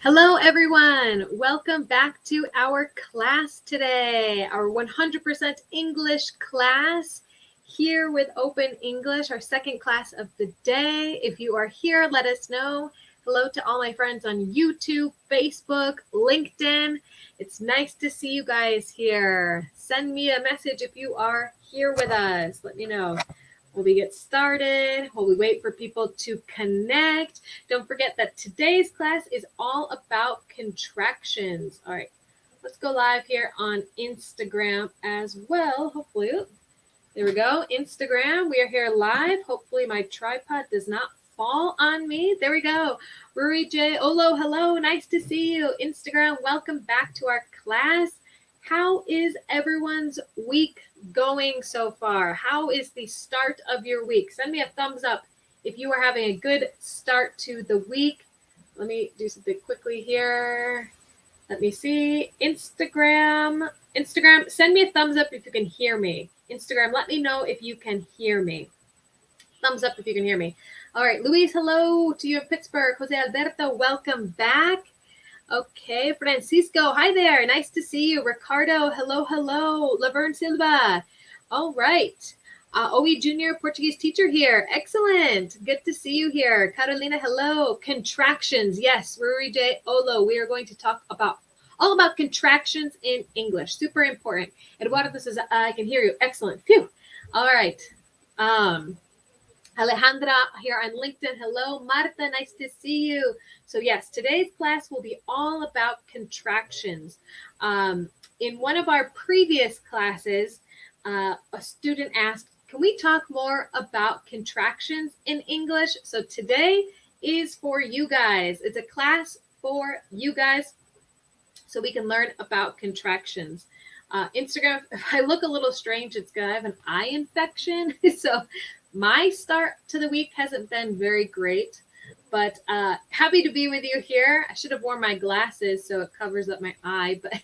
Hello, everyone. Welcome back to our class today, our 100% English class here with Open English, our second class of the day. If you are here, let us know. Hello to all my friends on YouTube, Facebook, LinkedIn. It's nice to see you guys here. Send me a message if you are here with us. Let me know. While we get started, while we wait for people to connect, don't forget that today's class is all about contractions. All right, let's go live here on Instagram as well. Hopefully, there we go. Instagram, we are here live. Hopefully my tripod does not fall on me. There we go. Ruri J. Olo, hello. Nice to see you. Instagram, welcome back to our class. How is everyone's week going so far? How is the start of your week? Send me a thumbs up if you are having a good start to the week. Let me do something quickly here. Let me see. Instagram, send me a thumbs up if you can hear me. Instagram, let me know if you can hear me. Thumbs up if you can hear me. All right, Luis, hello to you in Pittsburgh. Jose Alberto, welcome back. Okay, Francisco, hi there. Nice to see you. Ricardo, hello, hello. Laverne Silva. All right. OE Junior Portuguese teacher here. Excellent. Good to see you here. Carolina, hello. Contractions. Yes, Ruri J. Olo. We are going to talk all about contractions in English. Super important. Eduardo says, I can hear you. Excellent. Phew. All right. Alejandra here on LinkedIn. Hello, Marta. Nice to see you. So yes, today's class will be all about contractions. In one of our previous classes, a student asked, can we talk more about contractions in English? So today is for you guys. It's a class for you guys so we can learn about contractions. Instagram, if I look a little strange, it's because I have an eye infection. So my start to the week hasn't been very great, but happy to be with you here. I should have worn my glasses so it covers up my eye, but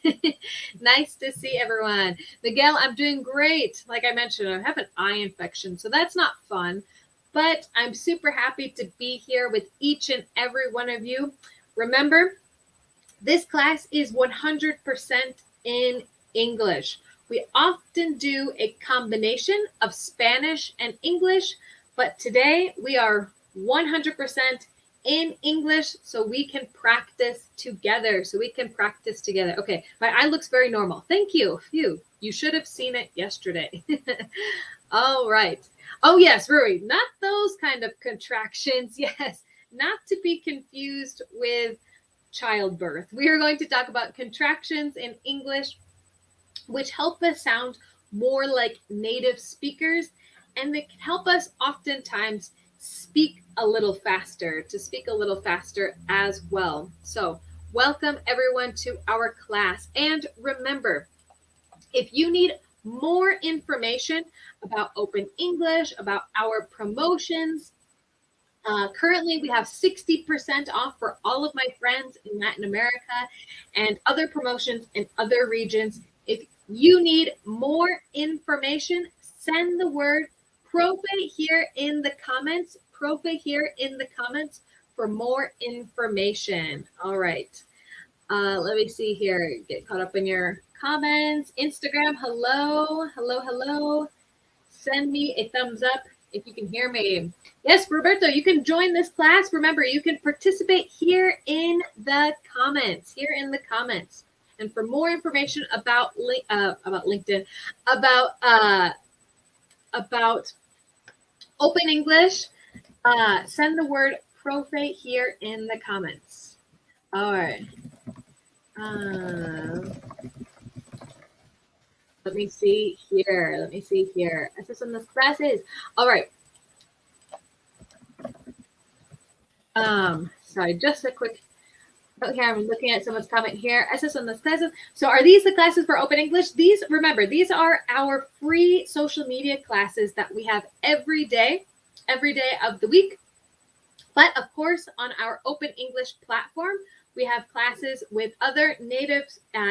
nice to see everyone. Miguel, I'm doing great. Like I mentioned, I have an eye infection, so that's not fun, but I'm super happy to be here with each and every one of you. Remember, this class is 100% in English. We often do a combination of Spanish and English, but today we are 100% in English so we can practice together. Okay, my eye looks very normal. Thank you. You should have seen it yesterday. All right. Oh, yes, Rui, not those kind of contractions. Yes, not to be confused with childbirth. We are going to talk about contractions in English, which help us sound more like native speakers, and they can help us oftentimes speak a little faster as well. So welcome everyone to our class. And remember, if you need more information about Open English, about our promotions, currently we have 60% off for all of my friends in Latin America and other promotions in other regions. If you need more information, send the word profe here in the comments. Profe here in the comments for more information. All right. Let me see here. Get caught up in your comments. Instagram, hello, hello, hello. Send me a thumbs up if you can hear me. Yes, Roberto, you can join this class. Remember, you can participate here in the comments. And for more information about LinkedIn, about Open English, send the word profe here in the comments. All right. Let me see here. Estas son las frases. All right. Sorry, just a quick note here. I'm looking at someone's comment here. Estas son las clases. So are these the classes for Open English? Remember, these are our free social media classes that we have every day of the week. But of course, on our Open English platform, we have classes with other native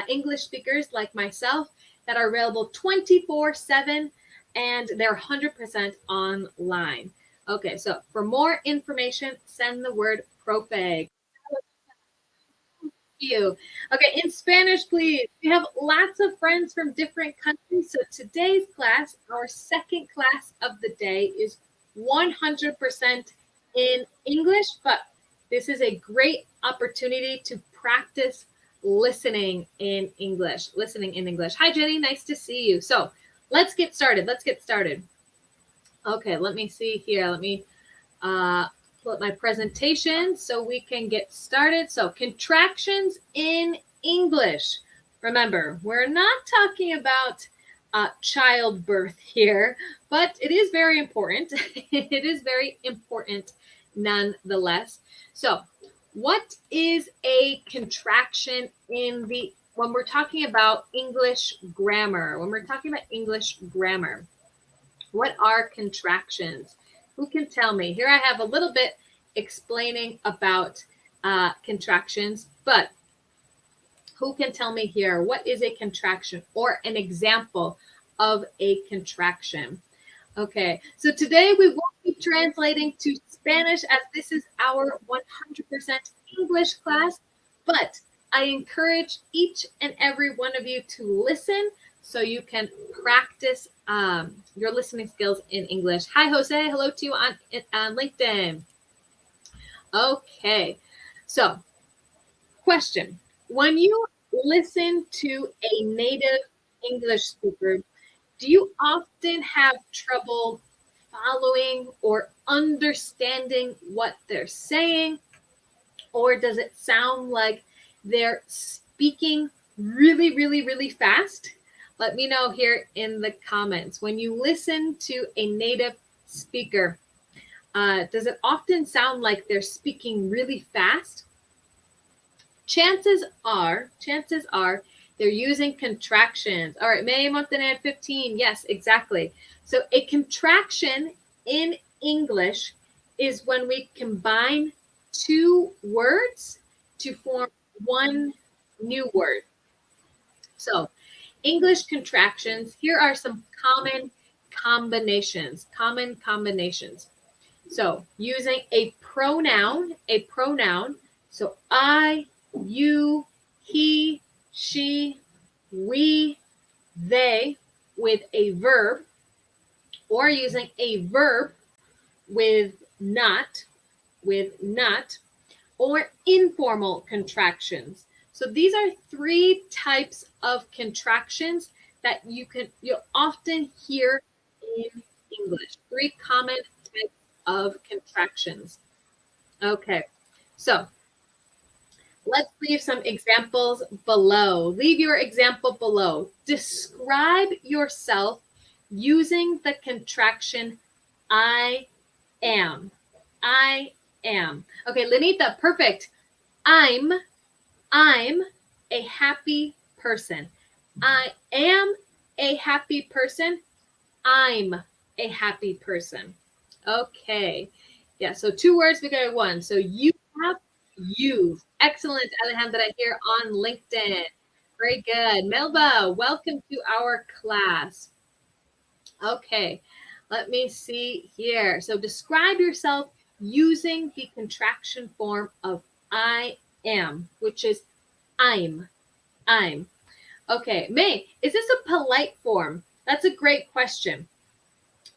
English speakers like myself that are available 24/7, and they're 100% online. Okay, so for more information, send the word profe. you. Okay, in Spanish, please. We have lots of friends from different countries. So today's class, our second class of the day, is 100% in English, but this is a great opportunity to practice listening in English. Listening in English. Hi, Jenny. Nice to see you. So let's get started. Okay, let me see here. Let me put my presentation so we can get started. So contractions in English. Remember, we're not talking about childbirth here, but it is very important. It is very important nonetheless. So what is a contraction when we're talking about English grammar? What are contractions? Who can tell me? Here I have a little bit explaining about contractions, but who can tell me here what is a contraction or an example of a contraction? Okay, so today we won't be translating to Spanish as this is our 100% English class, but I encourage each and every one of you to listen so you can practice your listening skills in English. Hi, Jose. Hello to you on LinkedIn. Okay, so question. When you listen to a native English speaker, do you often have trouble following or understanding what they're saying? Or does it sound like they're speaking really, really, really fast? Let me know here in the comments. When you listen to a native speaker, does it often sound like they're speaking really fast? Chances are they're using contractions. All right, May Montaner 15. Yes, exactly. So a contraction in English is when we combine two words to form one new word. So English contractions, here are some common combinations. So using a pronoun, so I, you, he, she, we, they, with a verb, or using a verb with not, or informal contractions. So these are three types of contractions that you'll often hear in English. Three common types of contractions. Okay, so let's leave some examples below. Leave your example below. Describe yourself using the contraction I am. Okay, Lenita, perfect. I'm a happy person. I am a happy person. I'm a happy person. Okay. Yeah, so two words become one. So you have, you've. Excellent, Alejandra, here on LinkedIn. Very good. Melba, welcome to our class. Okay, let me see here. So describe yourself using the contraction form of I am, which is I'm. Okay, May, is this a polite form? That's a great question.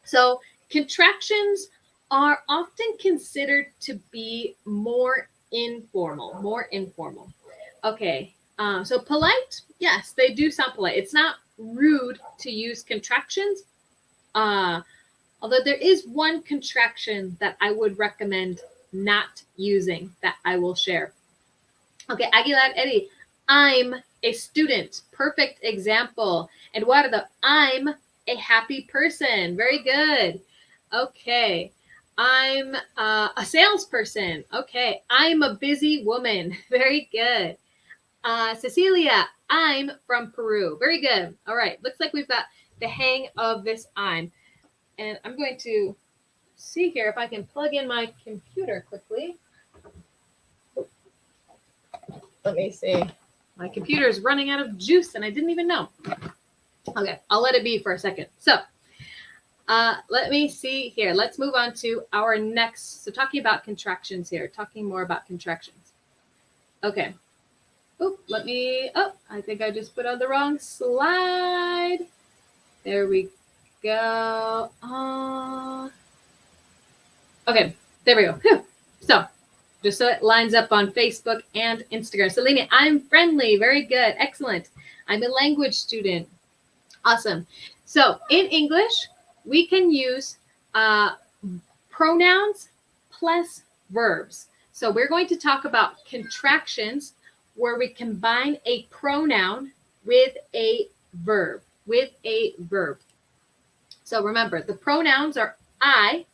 So contractions are often considered to be more informal. Okay, so polite, yes, they do sound polite. It's not rude to use contractions, although there is one contraction that I would recommend not using that I will share. Okay, Aguilar Eddie, I'm a student. Perfect example. Eduardo, I'm a happy person. Very good. Okay, I'm a salesperson. Okay, I'm a busy woman. Very good. Cecilia, I'm from Peru. Very good. All right, looks like we've got the hang of this I'm. And I'm going to see here if I can plug in my computer quickly. Let me see. My computer is running out of juice and I didn't even know. Okay, I'll let it be for a second. So let me see here. Let's move on to our next. So talking about contractions here, talking more about contractions. Okay. I think I just put on the wrong slide. There we go. Okay, there we go. Whew. So, just so it lines up on Facebook and Instagram. Selene, I'm friendly. Very good. Excellent. I'm a language student. Awesome. So, in English, we can use pronouns plus verbs. So, we're going to talk about contractions where we combine a pronoun with a verb. So, remember, the pronouns are I,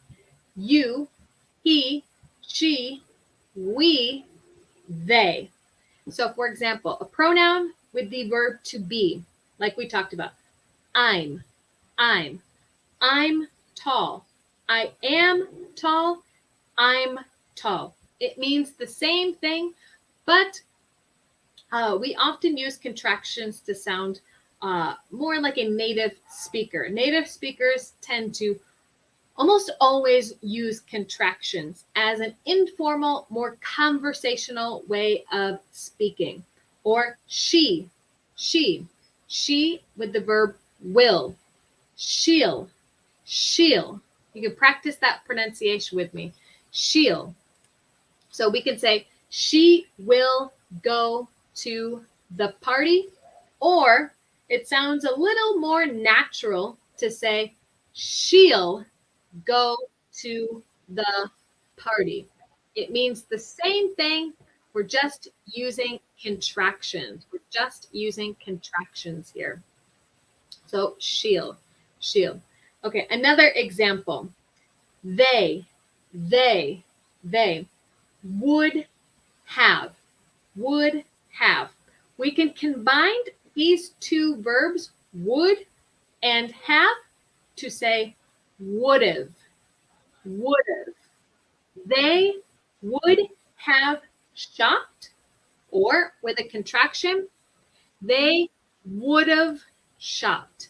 you, he, she, we, they. So, for example, a pronoun with the verb to be, like we talked about. I'm tall. I am tall. I'm tall. It means the same thing, but we often use contractions to sound more like a native speaker. Native speakers tend to almost always use contractions as an informal, more conversational way of speaking. Or she with the verb will, she'll. You can practice that pronunciation with me. She'll. So we can say, she will go to the party, or it sounds a little more natural to say, she'll go to the party. It means the same thing. We're just using contractions. Here. So she'll. Okay, another example. They would have. We can combine these two verbs, would and have, to say would've. They would have shopped, or with a contraction, they would have shopped.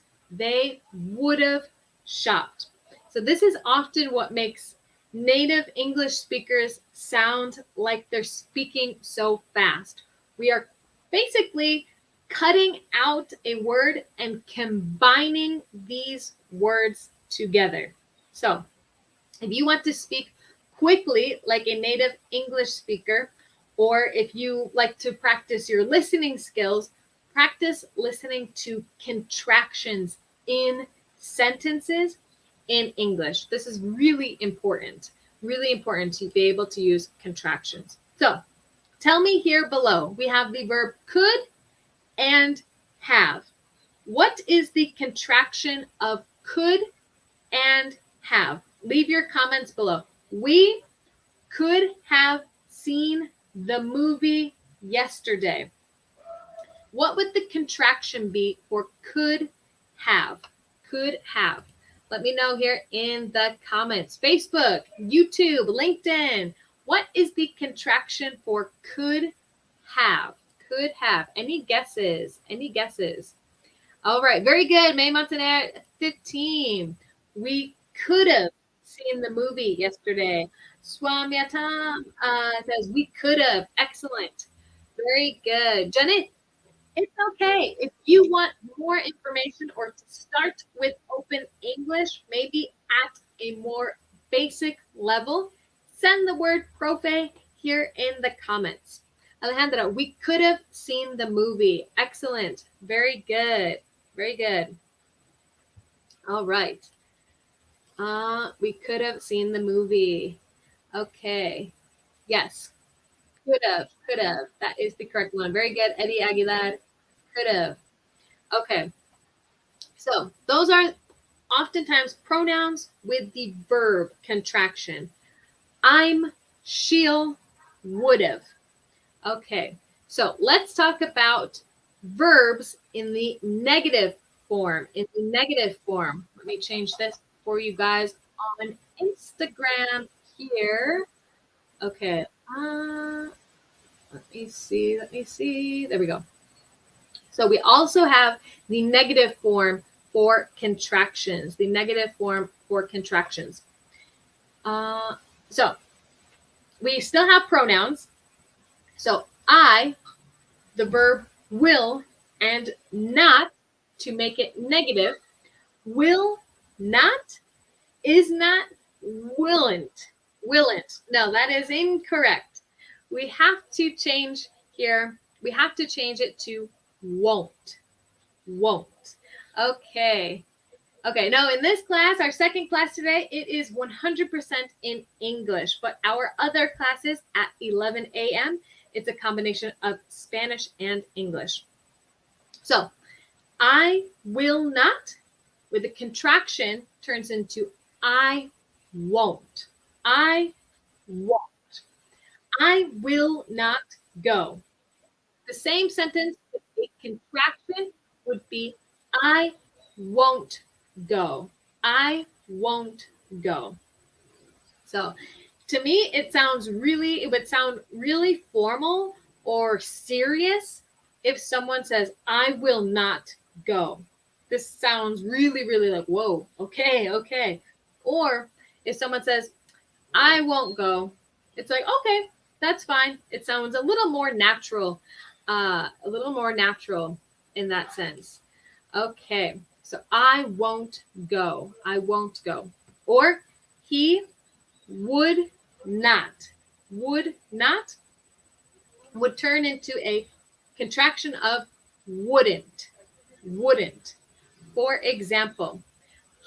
So this is often what makes native English speakers sound like they're speaking so fast. We are basically cutting out a word and combining these words together. So if you want to speak quickly like a native English speaker, or if you like to practice your listening skills, practice listening to contractions in sentences in English. This is really important to be able to use contractions. So tell me here below, we have the verb could and have. What is the contraction of could and have? Leave your comments below. We could have seen the movie yesterday. What would the contraction be for could have? Let me know here in the comments. Facebook, YouTube, LinkedIn. What is the contraction for could have? Any guesses? All right, very good. May Montaner, 15. We could have seen the movie yesterday. Swamyatam says we could have. Excellent. Very good. Janet, it's okay. If you want more information or to start with Open English, maybe at a more basic level, send the word profe here in the comments. Alejandra, we could have seen the movie. Excellent. Very good. All right. We could have seen the movie. Okay. Yes. Could have. That is the correct one. Very good, Eddie Aguilar. Could have. Okay. So those are oftentimes pronouns with the verb contraction. I'm, she'll, would have. Okay. So let's talk about verbs in the negative form. Let me change this for you guys on Instagram here. Okay. Let me see. There we go. So we also have the negative form for contractions. So we still have pronouns. So I the verb will and not to make it negative. Will not is not willant. Willant. No, that is incorrect. We have to change here. We have to change it to won't. Won't. Okay. Okay, now in this class, our second class today, it is 100% in English, but our other classes at 11 a.m., it's a combination of Spanish and English. So, I will not, with a contraction, turns into I won't. I won't. I will not go. The same sentence with a contraction would be I won't go. I won't go. So to me, it would sound really formal or serious if someone says, I will not go. This sounds really, really like, whoa, okay, okay. Or if someone says, I won't go, it's like, okay, that's fine. It sounds a little more natural in that sense. Okay, so I won't go. I won't go. Or he would not. Would not would turn into a contraction of wouldn't. Wouldn't. For example,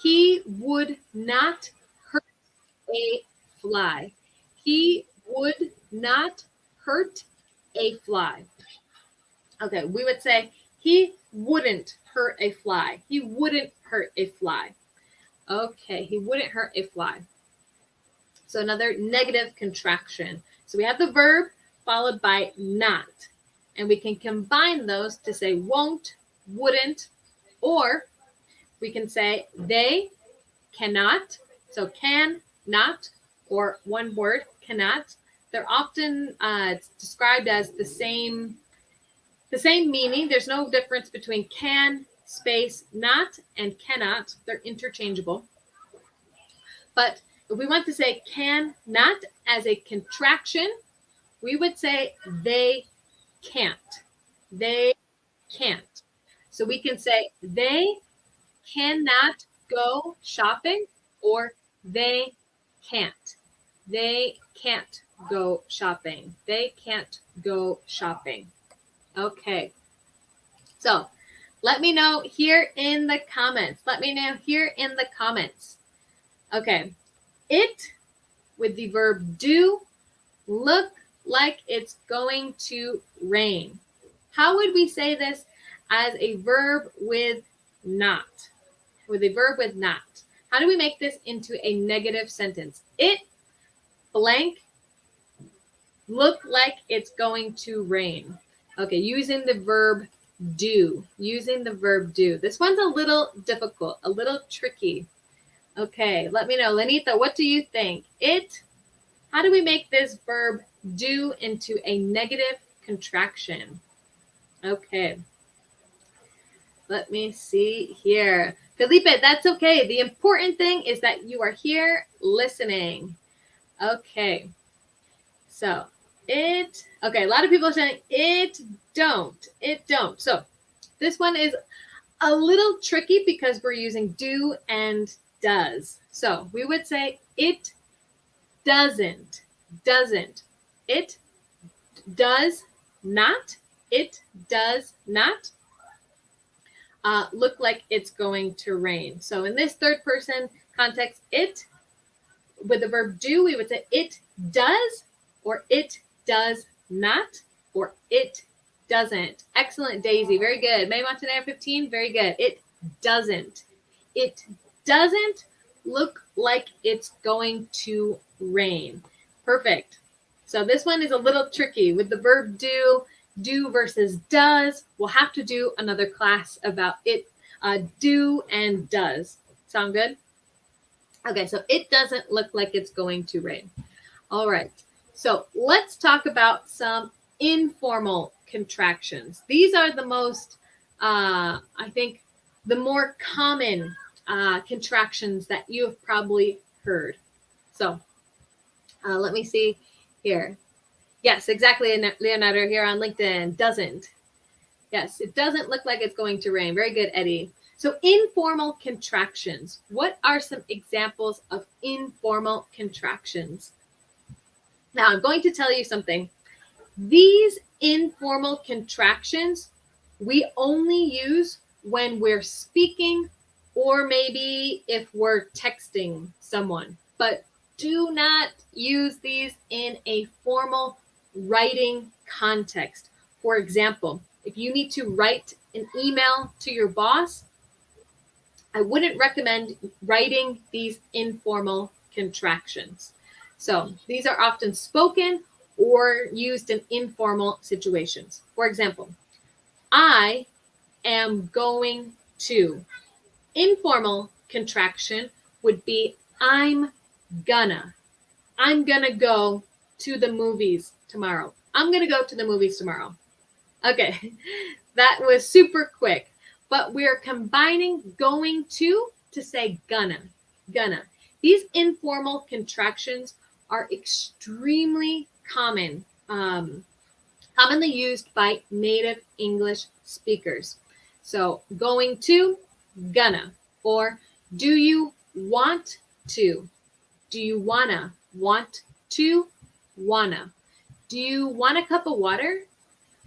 he would not hurt a fly. He would not hurt a fly. Okay, we would say he wouldn't hurt a fly. He wouldn't hurt a fly. Okay, he wouldn't hurt a fly. So another negative contraction. So we have the verb followed by not. And we can combine those to say won't, wouldn't, or we can say they cannot. So can, not, or one word, cannot. They're often described as the same meaning. There's no difference between can, space, not, and cannot. They're interchangeable. But if we want to say can not as a contraction, we would say they can't. They can't. So we can say they cannot go shopping, or they can't. They can't go shopping. They can't go shopping. Okay. So let me know here in the comments. Let me know here in the comments. Okay. It, with the verb do, look like it's going to rain. How would we say this as a verb with not? With a verb with not. How do we make this into a negative sentence? It blank look like it's going to rain. Okay, using the verb do. Using the verb do. This one's a little difficult, a little tricky. Okay, let me know. Lenita, what do you think? It, how do we make this verb do into a negative contraction? Okay. Let me see here. Felipe, that's okay. The important thing is that you are here listening. Okay. So it, okay, a lot of people are saying it don't. It don't. So this one is a little tricky because we're using do and does. So we would say it doesn't. Doesn't. It does not. It does not look like it's going to rain. So in this third person context, it, with the verb do, we would say it does, or it does not, or it doesn't. Excellent, Daisy. Very good. May Montanero 15. Very good. It doesn't. It doesn't look like it's going to rain. Perfect. So this one is a little tricky with the verb do versus does. We'll have to do another class about it, do and does. Sound good? Okay, so it doesn't look like it's going to rain. All right, so let's talk about some informal contractions. These are the most, I think, the more common contractions that you have probably heard. So let me see here. Yes, exactly, Leonardo here on LinkedIn. Doesn't. Yes, it doesn't look like it's going to rain. Very good, Eddie. So informal contractions. What are some examples of informal contractions? Now, I'm going to tell you something. These informal contractions we only use when we're speaking or maybe if we're texting someone. But do not use these in a formal writing context. For example, if you need to write an email to your boss, I wouldn't recommend writing these informal contractions. So these are often spoken or used in informal situations. For example, I am going to. Informal contraction would be I'm gonna. I'm gonna go to the movies tomorrow. I'm gonna go to the movies tomorrow. Okay, that was super quick, but we're combining going to say gonna. These informal contractions are extremely common, commonly used by native English speakers. So going to, gonna, or do you want to? Do you wanna? Want to, wanna. Do you want a cup of water?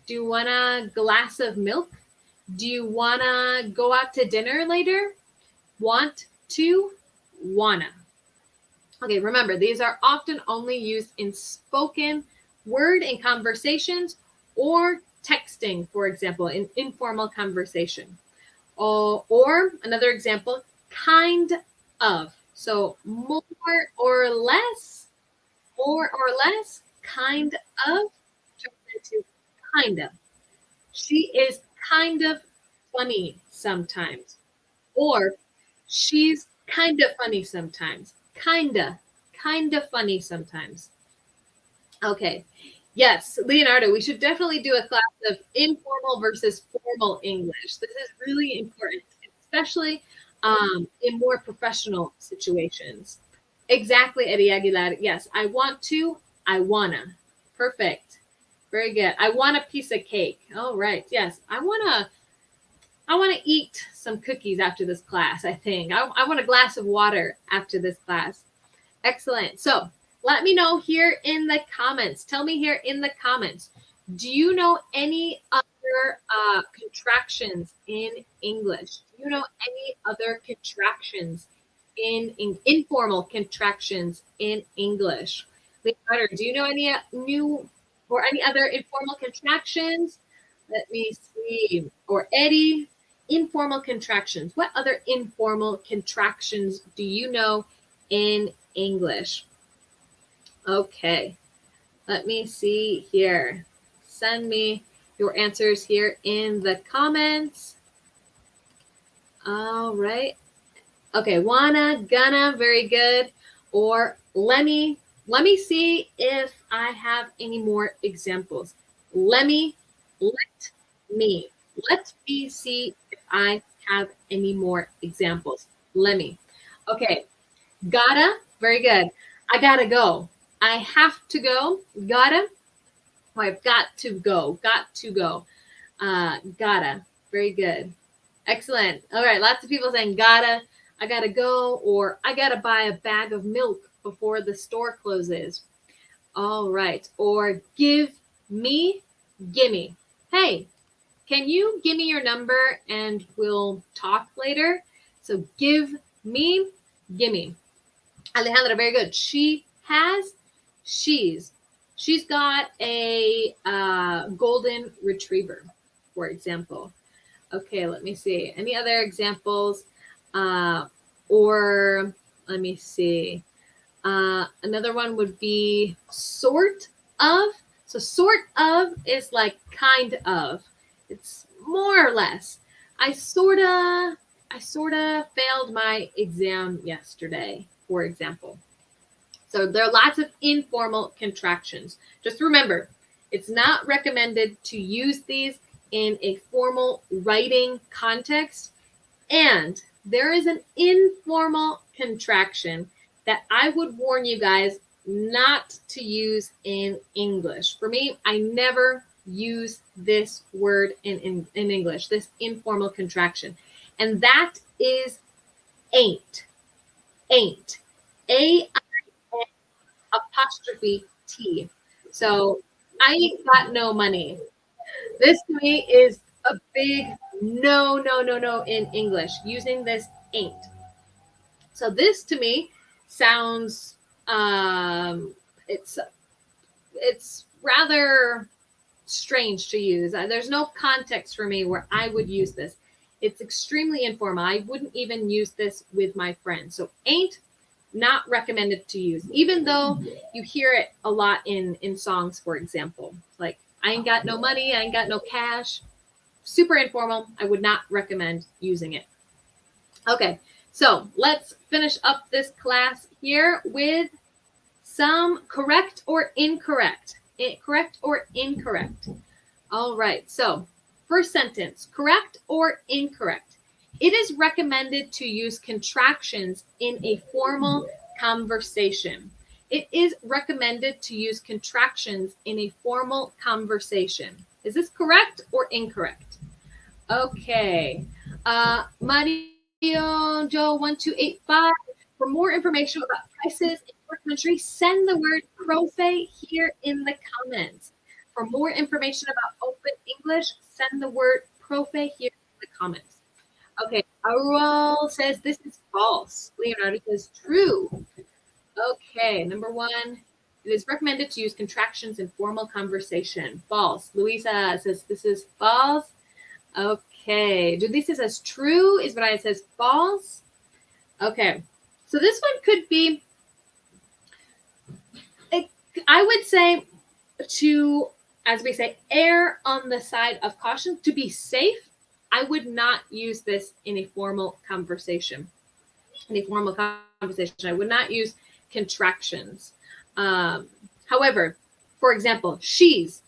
Do you want a glass of milk? Do you want to go out to dinner later? Want to, wanna. Okay, remember, these are often only used in spoken word in conversations or texting, for example, in informal conversation. Or another example, kind of. So more or less, kind of, turns into kind of. She is kind of funny sometimes. Or she's kind of funny sometimes. Kinda funny sometimes. Okay. Yes, Leonardo, we should definitely do a class of informal versus formal English. This is really important, especially in more professional situations. Exactly, Eddie Aguilar. Yes, I want to, I wanna. Perfect. Very good. I want a piece of cake. All right. Yes, I want to eat some cookies after this class, I think. I want a glass of water after this class. Excellent. So let me know here in the comments. Tell me here in the comments. Do you know any other contractions in English? Do you know any other contractions in informal contractions in English? Leonardo, do you know any new or any other informal contractions? Let me see. Or Eddie, informal contractions. What other informal contractions do you know in English? Okay, let me see here. Send me your answers here in the comments. All right. Okay, wanna, gonna, very good. Or let me see if I have any more examples. Let me see if I have any more examples. Let me. Okay, gotta, very good. I gotta go. I have to go. Gotta. Oh, I've got to go. Got to go. Gotta. Very good. Excellent. All right. Lots of people saying gotta. I gotta go, or I gotta buy a bag of milk before the store closes. All right. Or give me, gimme. Hey, can you give me your number and we'll talk later? So give me, gimme. Alejandra, very good. She's got a golden retriever, for example. Okay, let me see. Any other examples? Or let me see. Another one would be sort of. So sort of is like kind of. It's more or less. I sorta failed my exam yesterday, for example. So there are lots of informal contractions. Just remember, it's not recommended to use these in a formal writing context. And there is an informal contraction that I would warn you guys not to use in English. For me, I never use this word in English, this informal contraction. And that is ain't. Ain't. A-I-N apostrophe T. So I ain't got no money. This to me is a big no in English, using this ain't. So this to me sounds it's rather strange to use. There's no context for me where I would use this. It's extremely informal. I wouldn't even use this with my friends. So ain't not recommended to use, even though you hear it a lot in songs, for example. Like, I ain't got no money, I ain't got no cash. Super informal. I would not recommend using it. Okay, so let's finish up this class here with some correct or incorrect. Correct or incorrect. All right, so first sentence, correct or incorrect. It is recommended to use contractions in a formal conversation. It is recommended to use contractions in a formal conversation. Is this correct or incorrect? Okay. Mario Joe 1285. For more information about prices in your country, send the word profe here in the comments. For more information about Open English, send the word profe here in the comments. Okay, Aurel says this is false. Leonardo says true. Okay, number one, it is recommended to use contractions in formal conversation. False. Luisa says this is false. Okay, Julissa says true. Ismael says false. Okay, so this one could be, I would say, to, as we say, err on the side of caution, to be safe. I would not use this in a formal conversation. In a formal conversation, I would not use contractions. However, for example, she's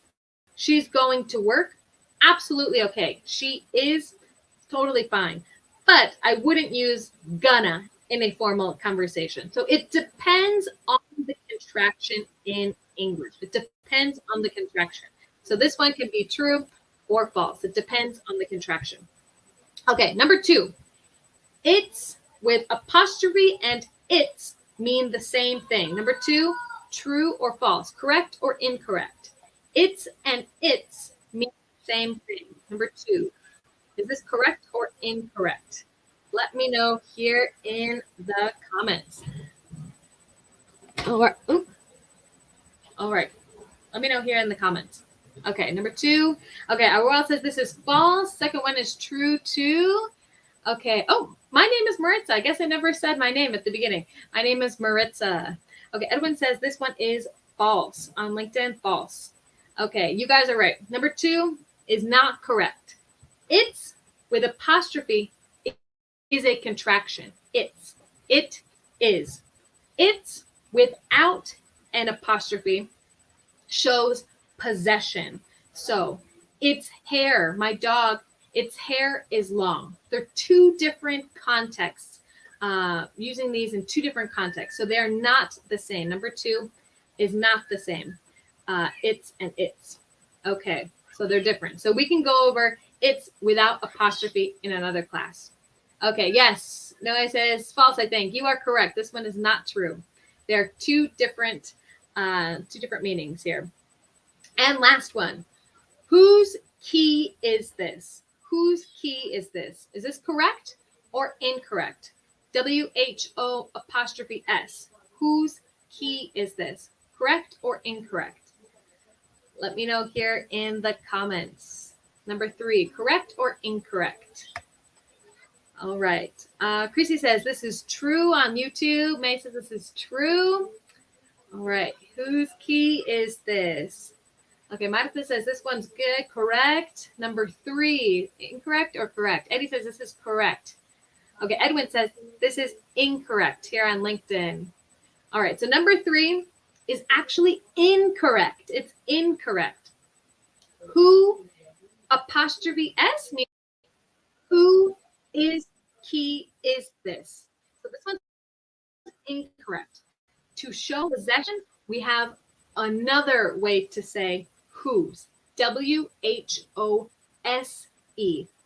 going to work. Absolutely okay. She is totally fine. But I wouldn't use gonna in a formal conversation. So it depends on the contraction in English. It depends on the contraction. So this one can be true or false. It depends on the contraction. Okay, number two. It's with apostrophe and it's mean the same thing. Number two, true or false, correct or incorrect. It's and it's mean the same thing. Number two, is this correct or incorrect? Let me know here in the comments. All right. Oop. All right. Let me know here in the comments. Okay, number two. Okay, Aurora says this is false. Second one is true too. Okay. Oh, my name is Maritza. I guess I never said my name at the beginning. My name is Maritza. Okay, Edwin says this one is false. On LinkedIn, false. Okay, you guys are right. Number two is not correct. It's with apostrophe is a contraction. It's. It is. It's without an apostrophe shows possession. So its hair, my dog, its hair is long. They're two different contexts, using these in two different contexts. So they're not the same. Number two is not the same. It's and it's. Okay, so they're different. So we can go over it's without apostrophe in another class. Okay, yes. Noah says false, I think. You are correct. This one is not true. There are two different meanings here. And last one. Whose key is this? Whose key is this? Is this correct or incorrect? W-H-O apostrophe S. Whose key is this? Correct or incorrect? Let me know here in the comments. Number three, correct or incorrect? All right. Chrissy says this is true on YouTube. May says this is true. All right. Whose key is this? Okay, Martha says this one's good. Correct. Number three, incorrect or correct? Eddie says this is correct. Okay, Edwin says this is incorrect here on LinkedIn. All right, so number three is actually incorrect. It's incorrect. Who apostrophe S means who is key is this? So this one's incorrect. To show possession, we have another way to say whose. W-H-O-S-E.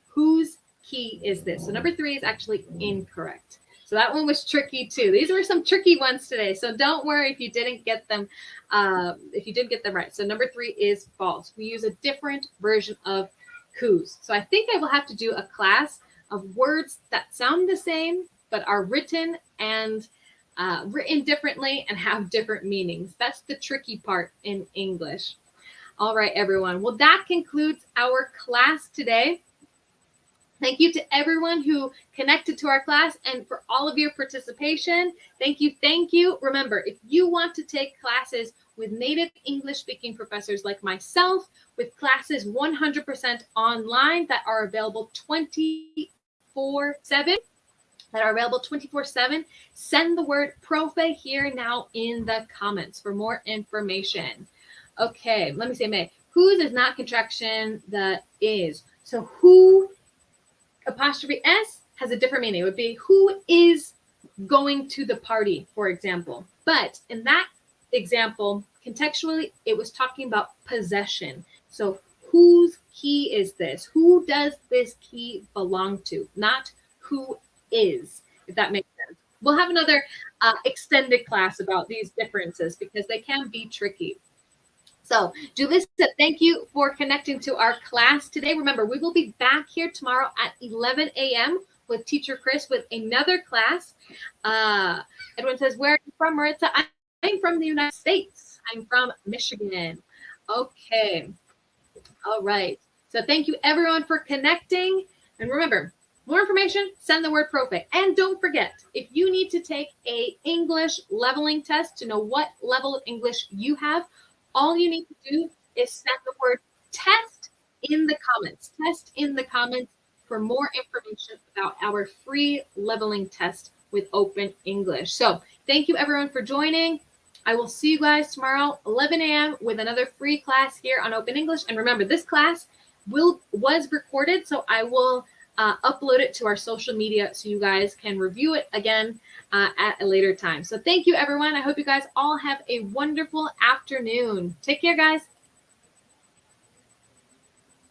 Whose key is this? So number 3 is actually incorrect. So that one was tricky too. These were some tricky ones today. So don't worry if you didn't get them, right. So number 3 is false. We use a different version of whose. So I think I will have to do a class of words that sound the same but are written differently and have different meanings. That's the tricky part in English. All right, everyone. Well, that concludes our class today. Thank you to everyone who connected to our class and for all of your participation. Thank you. Thank you. Remember, if you want to take classes with native English speaking professors like myself, with classes 100% online that are available 24/7, send the word profe here now in the comments for more information. Okay, let me say May. Whose is not contraction, the is. So who apostrophe S has a different meaning. It would be who is going to the party, for example. But in that example, contextually, it was talking about possession. So whose key is this? Who does this key belong to? Not who is, if that makes sense. We'll have another extended class about these differences because they can be tricky. So, Julissa, thank you for connecting to our class today. Remember, we will be back here tomorrow at 11 a.m. with Teacher Chris with another class. Edwin says, where are you from, Maritza? I'm from the United States. I'm from Michigan. Okay. All right. So thank you, everyone, for connecting. And remember, more information, send the word profe. And don't forget, if you need to take an English leveling test to know what level of English you have, all you need to do is send the word test in the comments. Test in the comments for more information about our free leveling test with Open English. So thank you, everyone, for joining. I will see you guys tomorrow, 11 a.m. with another free class here on Open English. And remember, this class was recorded, so I will upload it to our social media so you guys can review it again at a later time. So thank you, everyone. I hope you guys all have a wonderful afternoon. Take care, guys.